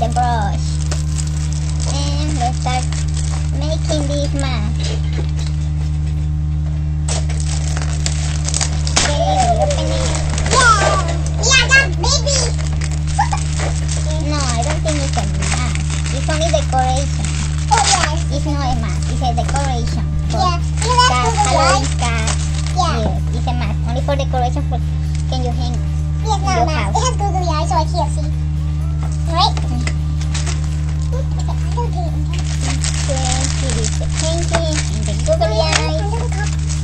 the brush. And let's start making this mask. Okay, open it. Yeah, that baby. No, I don't think it's a mask. It's only decoration. Oh yes. It's not a mask. It's a decoration. For Yeah. You let's cats, do the Halloween eyes. cats. Yeah. Yes, it's a mask. Only for decoration. For can you hang? Yes, no, Your no. house. It has googly eyes, so I can't see. Right? Okay, I don't get it. Here is the painting and the googly eyes. I'm gonna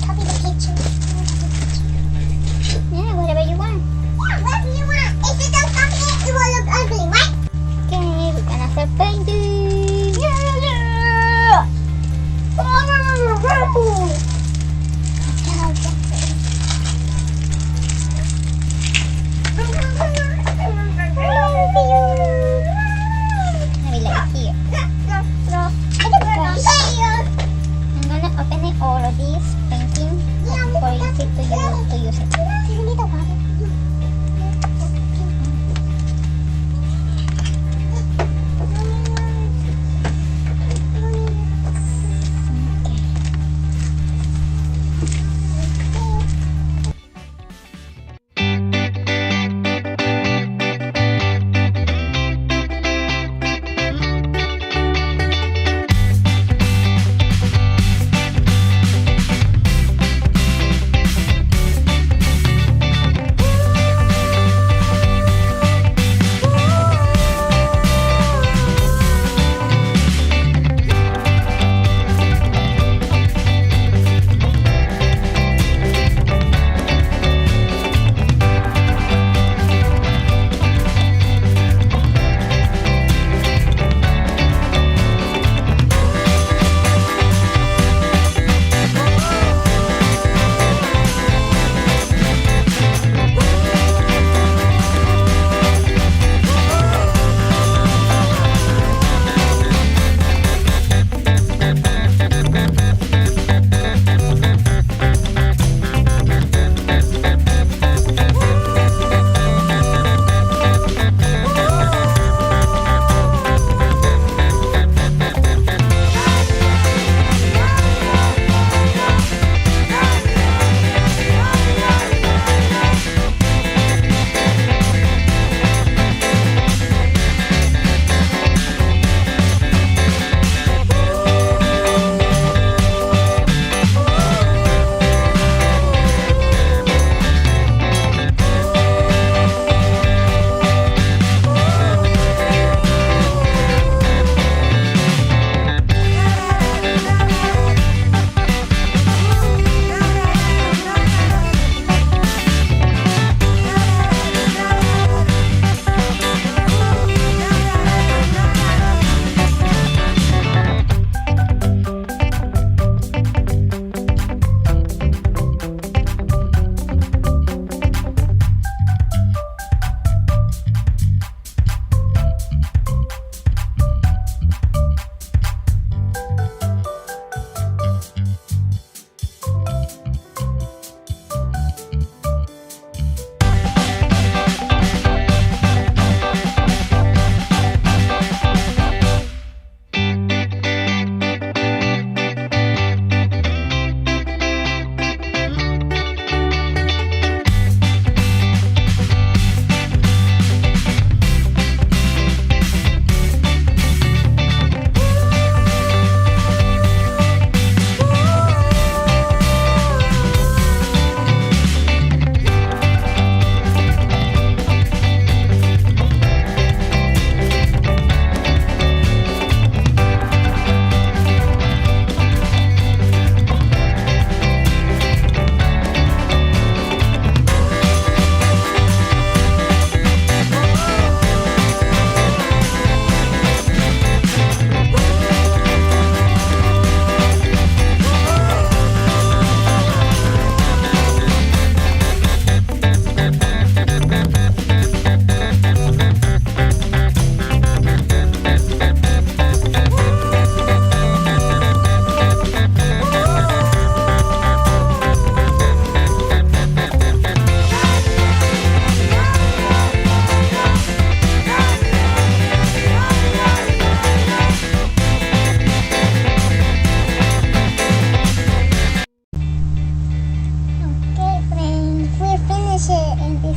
copy the picture. Yeah, whatever you want. Yeah, whatever you want. If you don't copy it, it will look ugly, right? Okay, we're gonna start painting. Yeah. Maybe like here. I'm gonna open it, all of these painting for easy to use it.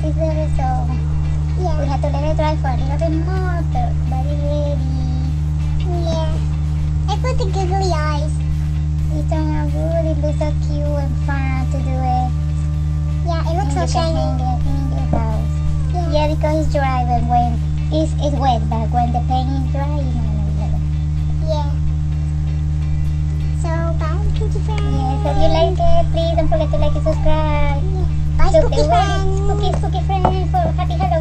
is the result. We Yeah. have to let it dry for a little bit more, but it's ready. Yeah. I put the googly eyes. It turned out good. It looks so cute and fun to do it. Yeah, it looks so And you can hang shiny. it in your house. Yeah. Yeah, because it's dry when it's wet, but when the paint is dry, you know. Yeah. So, bye, Cookie friends. Yes, if you like it, please don't forget to like and subscribe. Yeah. Bye, Look, Cookie the way friends. Spooky friends for happy Halloween.